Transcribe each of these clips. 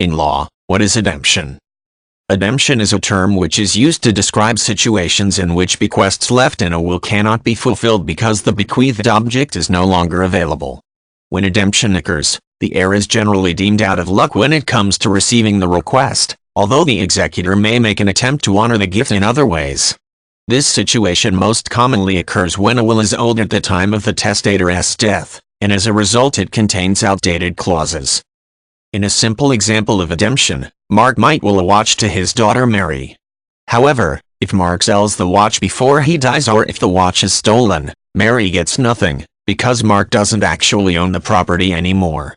In law, what is ademption? Ademption is a term which is used to describe situations in which bequests left in a will cannot be fulfilled because the bequeathed object is no longer available. When ademption occurs, the heir is generally deemed out of luck when it comes to receiving the request, although the executor may make an attempt to honor the gift in other ways. This situation most commonly occurs when a will is old at the time of the testator's death, and as a result it contains outdated clauses. In a simple example of ademption, Mark might will a watch to his daughter Mary. However, if Mark sells the watch before he dies or if the watch is stolen, Mary gets nothing, because Mark doesn't actually own the property anymore.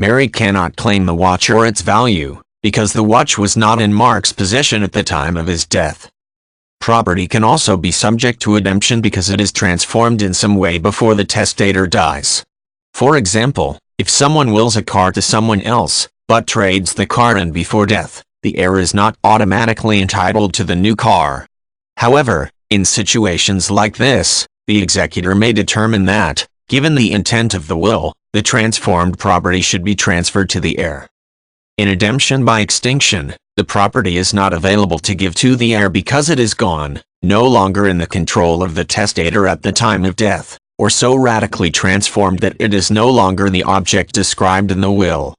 Mary cannot claim the watch or its value, because the watch was not in Mark's possession at the time of his death. Property can also be subject to ademption because it is transformed in some way before the testator dies. For example, if someone wills a car to someone else, but trades the car in before death, the heir is not automatically entitled to the new car. However, in situations like this, the executor may determine that, given the intent of the will, the transformed property should be transferred to the heir. In ademption by extinction, the property is not available to give to the heir because it is gone, no longer in the control of the testator at the time of death, or so radically transformed that it is no longer the object described in the will.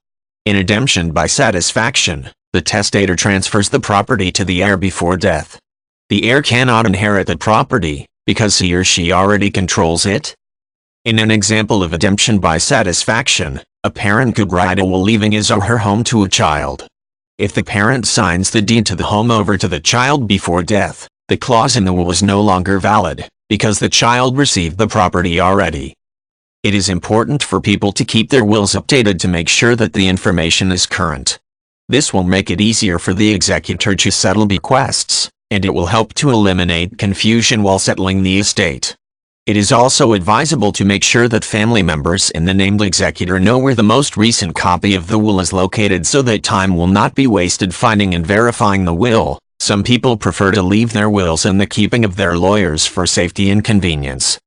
In ademption by satisfaction, the testator transfers the property to the heir before death. The heir cannot inherit the property, because he or she already controls it. In an example of ademption by satisfaction, a parent could write a will leaving his or her home to a child. If the parent signs the deed to the home over to the child before death, the clause in the will is no longer valid, because the child received the property already. It is important for people to keep their wills updated to make sure that the information is current. This will make it easier for the executor to settle bequests, and it will help to eliminate confusion while settling the estate. It is also advisable to make sure that family members and the named executor know where the most recent copy of the will is located so that time will not be wasted finding and verifying the will. Some people prefer to leave their wills in the keeping of their lawyers for safety and convenience.